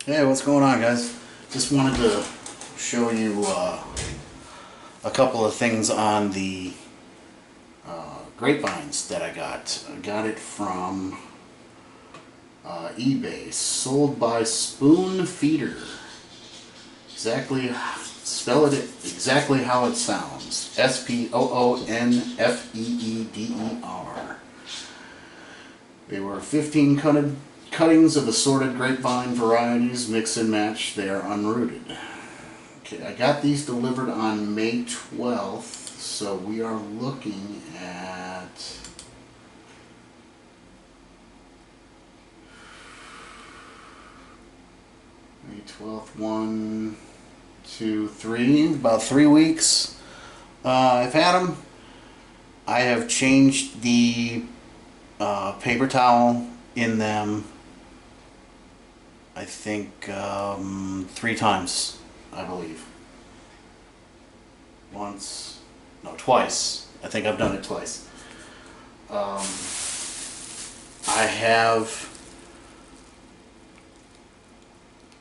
Hey, what's going on, guys? Just wanted to show you a couple of things on the grapevines that I got. I got it from eBay, sold by Spoon Feeder. Exactly, spell it exactly how it sounds. Spoonfeeder. They were 15 cuttings of assorted grapevine varieties, mix and match. They are unrooted. Okay, I got these delivered on May 12th, so we are looking at May 12th, 1, 2, 3, about 3 weeks. I've had them. I have changed the paper towel in them, I think 3 times, I believe. Twice. I think I've done it twice. I have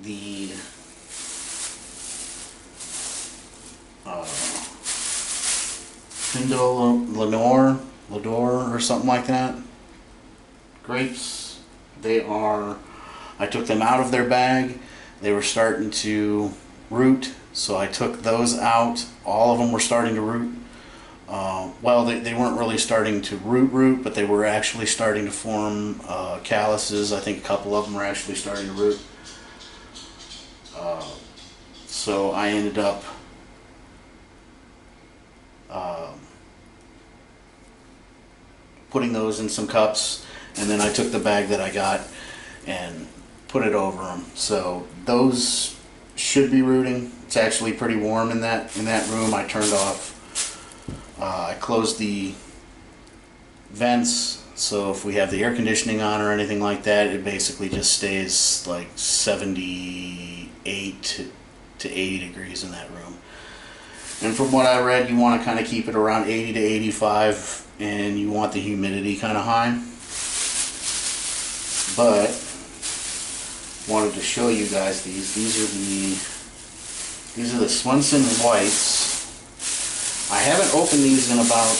the Lenore or something like that. Grapes. I took them out of their bag. They were starting to root, so I took those out. All of them were starting to root. Well, they weren't really starting to root, but they were actually starting to form calluses. I think a couple of them were actually starting to root. So I ended up putting those in some cups, and then I took the bag that I got and put it over them. So those should be rooting. It's actually pretty warm in that room. I turned off. I closed the vents, so if we have the air conditioning on or anything like that, it basically just stays like 78 to 80 degrees in that room. And from what I read, you want to kind of keep it around 80 to 85, and you want the humidity kind of high. But wanted to show you guys these. These are the Swenson Whites. I haven't opened these in a while.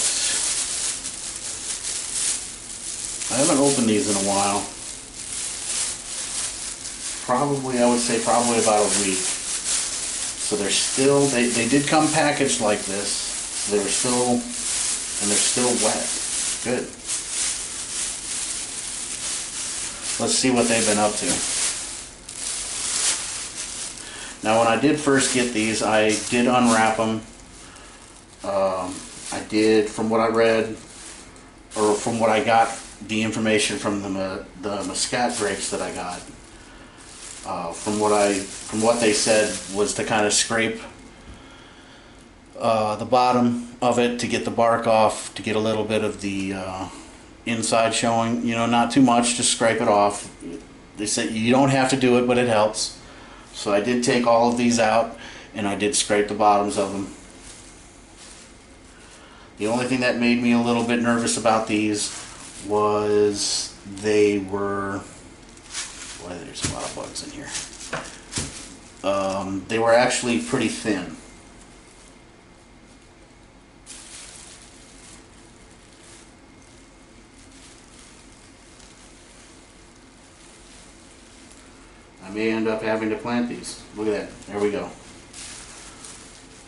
I would say probably about a week. So they're still, they did come packaged like this. They're still wet. Good. Let's see what they've been up to. Now, when I did first get these, I did unwrap them. I did, from what I read, or from what I got, the information from the Muscat grapes that I got. From what they said was to kind of scrape the bottom of it to get the bark off, to get a little bit of the inside showing. You know, not too much, just scrape it off. They said you don't have to do it, but it helps. So I did take all of these out, and I did scrape the bottoms of them. The only thing that made me a little bit nervous about these was they were, boy, there's a lot of bugs in here. They were actually pretty thin. I may end up having to plant these. Look at that. There we go.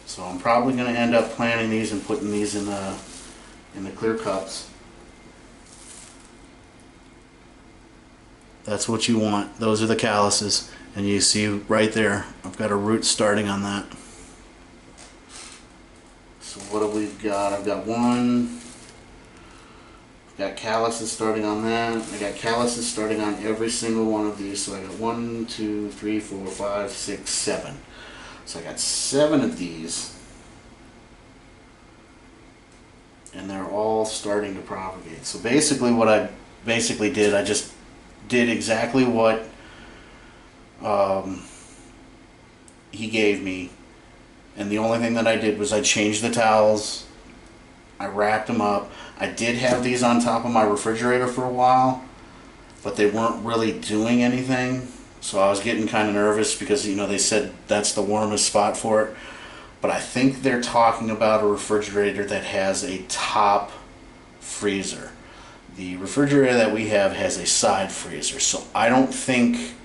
So I'm probably going to end up planting these and putting these in the clear cups. That's what you want. Those are the calluses. And you see right there, I've got a root starting on that. So what have we got? I've got one. I've got calluses starting on that. I got calluses starting on every single one of these. So I got 1, 2, 3, 4, 5, 6, 7. So I got 7 of these. And they're all starting to propagate. So basically what I did, I just did exactly what he gave me, and the only thing that I did was I changed the towels, I wrapped them up. I did have these on top of my refrigerator for a while, but they weren't really doing anything. So I was getting kind of nervous because, you know, they said that's the warmest spot for it. But I think they're talking about a refrigerator that has a top freezer. The refrigerator that we have has a side freezer. So I don't think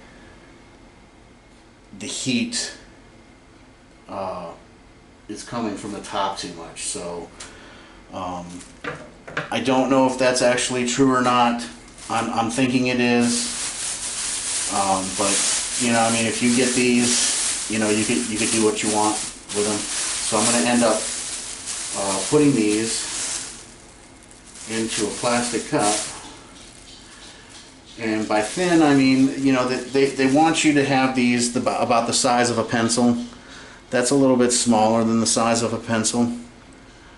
the heat is coming from the top too much. So I don't know if that's actually true or not. I'm thinking it is. But, you know, I mean, if you get these, you know, you could do what you want with them. So I'm going to end up putting these into a plastic cup. And by thin, I mean, you know, they want you to have these about the size of a pencil. That's a little bit smaller than the size of a pencil.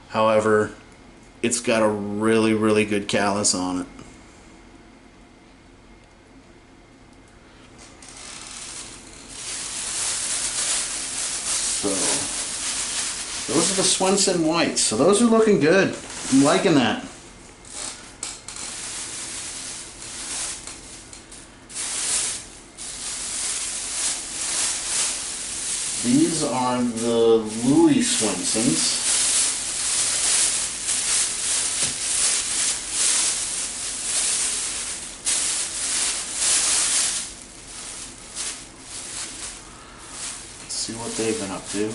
However, it's got a really, really good callus on it. So, those are the Swenson Whites. So those are looking good. I'm liking that. These are the Louis Swensons. Let's see what they've been up to.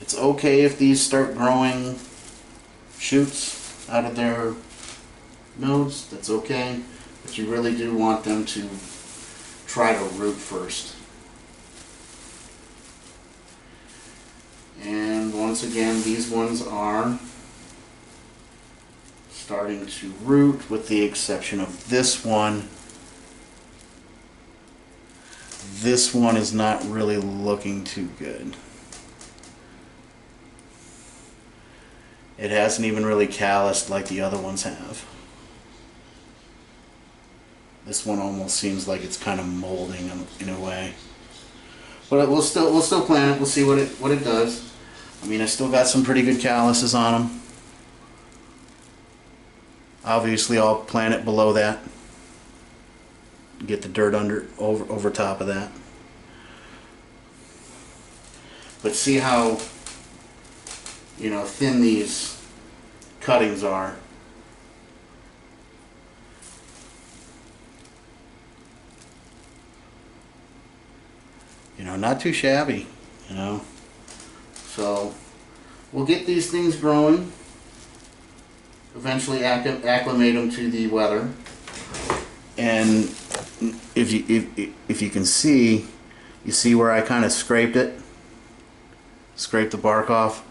It's okay if these start growing shoots out of their nodes. That's okay. But you really do want them to try to root first. And once again, these ones are starting to root, with the exception of this one. This one is not really looking too good. It hasn't even really calloused like the other ones have. This one almost seems like it's kind of molding in a way. But we'll still plant it. We'll see what it does. I mean, I still got some pretty good calluses on them. Obviously, I'll plant it below that. Get the dirt over top of that. But see how, you know, thin these cuttings are. You know, not too shabby, you know. So we'll get these things growing. Eventually acclimate them to the weather. And if you can see, you see where I kind of scraped it, scraped the bark off.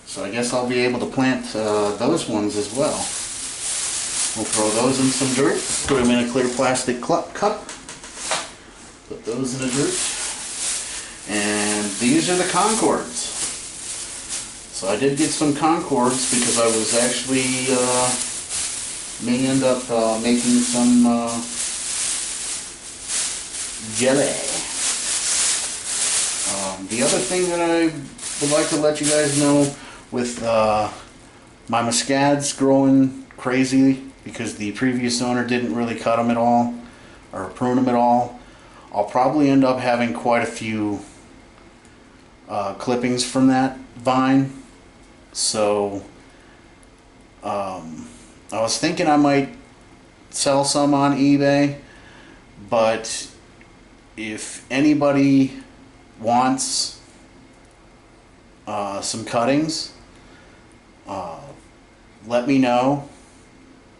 So I guess I'll be able to plant those ones as well. We'll throw those in some dirt, put them in a clear plastic cup, put those in the dirt, and these are the Concords. So I did get some Concords because I was actually may end up making some jelly. The other thing that I would like to let you guys know, with my muscads growing crazy because the previous owner didn't really cut them at all or prune them at all, I'll probably end up having quite a few clippings from that vine. So I was thinking I might sell some on eBay, but if anybody wants some cuttings, let me know.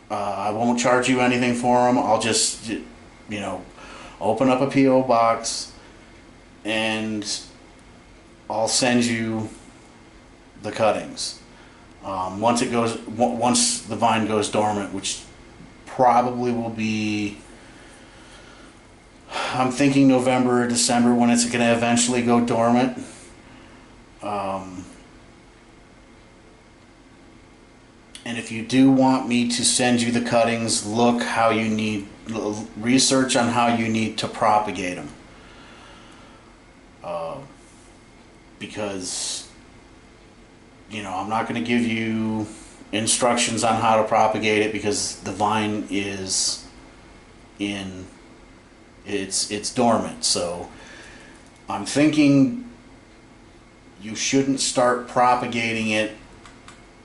I won't charge you anything for them. I'll just, you know, open up a P.O. box and I'll send you the cuttings. Once the vine goes dormant, which probably will be, I'm thinking November or December, when it's going to eventually go dormant. And if you do want me to send you the cuttings, look how you need, research on how you need to propagate them. Because I'm not going to give you instructions on how to propagate it because the vine is it's dormant. So I'm thinking you shouldn't start propagating it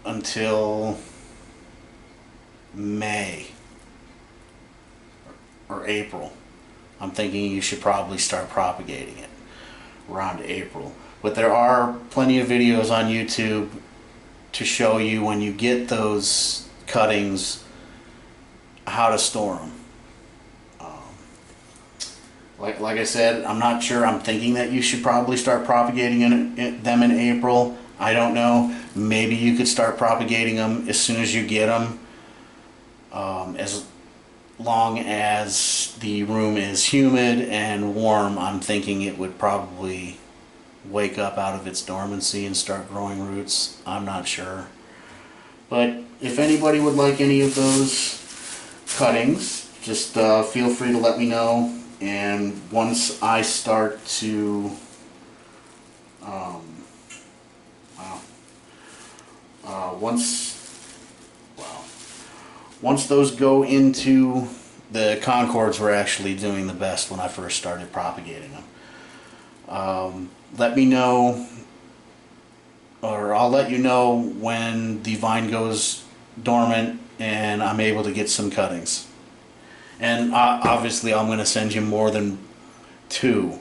until May or April. I'm thinking you should probably start propagating it around April. But there are plenty of videos on YouTube to show you when you get those cuttings how to store them. Like I said, I'm not sure. I'm thinking that you should probably start propagating them in April. I don't know. Maybe you could start propagating them as soon as you get them. As long as the room is humid and warm, I'm thinking it would probably wake up out of its dormancy and start growing roots. I'm not sure. But if anybody would like any of those cuttings, just feel free to let me know. And once I start to once those go into the Concords, were actually doing the best when I first started propagating them. Let me know, or I'll let you know when the vine goes dormant and I'm able to get some cuttings. And obviously I'm going to send you more than 2.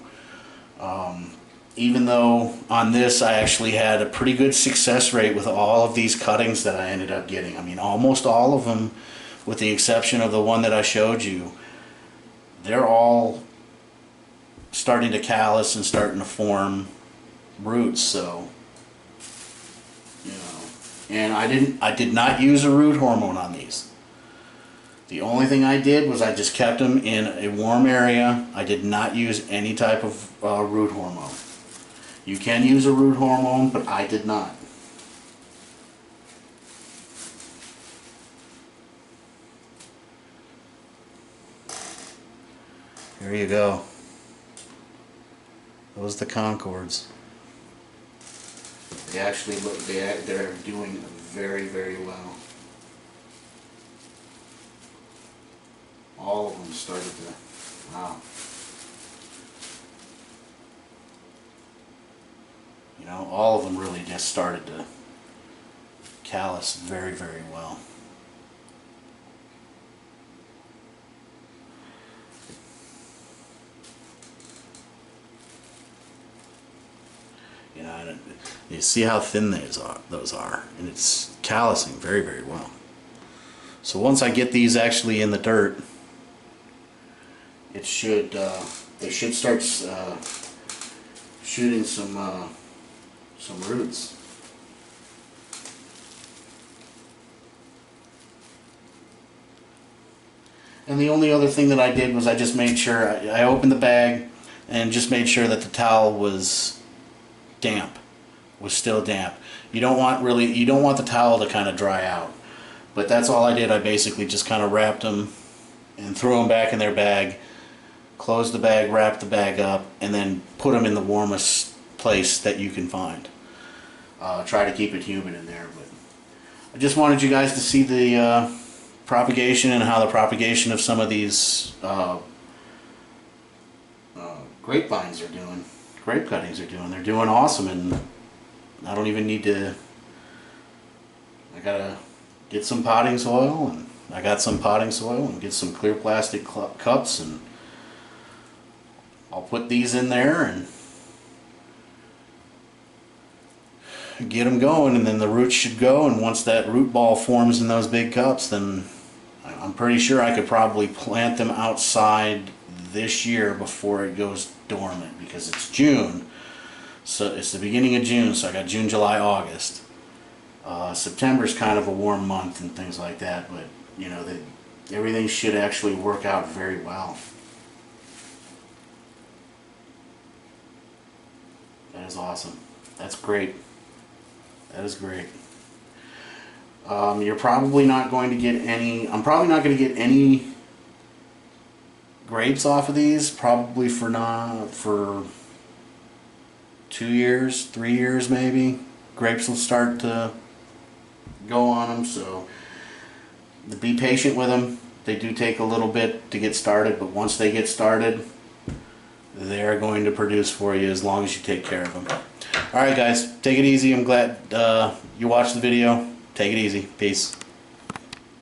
Even though on this I actually had a pretty good success rate with all of these cuttings that I ended up getting. I mean, almost all of them, with the exception of the one that I showed you, they're all starting to callus and starting to form roots. So, and I did not use a root hormone on these. The only thing I did was I just kept them in a warm area. I did not use any type of root hormone. You can use a root hormone, but I did not. There you go. Those are the Concords. They actually look, they're doing very, very well. All of them started to, wow. All of them really just started to callus very, very well. You see how thin those are, and it's callusing very, very well. So once I get these actually in the dirt, it should they should start shooting some roots. And the only other thing that I did was I just made sure I opened the bag and just made sure that the towel was damp, was still damp. You don't want the towel to kind of dry out. But that's all I did. I basically just kind of wrapped them and threw them back in their bag, closed the bag, wrapped the bag up, and then put them in the warmest place that you can find. Try to keep it humid in there. But I just wanted you guys to see the propagation and how the propagation of some of these grapevines are doing, grape cuttings are doing. They're doing awesome, and I don't even need to, I gotta get some potting soil, and I got some potting soil, and get some clear plastic cups, and I'll put these in there and get them going, and then the roots should go, and once that root ball forms in those big cups, then I'm pretty sure I could probably plant them outside this year before it goes dormant, because it's June, so it's the beginning of June, so I got June, July, August. September's kind of a warm month and things like that, but everything should actually work out very well. That is awesome. That's great. That is great. You're probably not going to get any, I'm probably not going to get any grapes off of these, probably for 2 years, 3 years maybe. grapes will start to go on them. So be patient with them. They do take a little bit to get started, but once they get started, they're going to produce for you as long as you take care of them. Alright guys, take it easy. I'm glad you watched the video. Take it easy. Peace.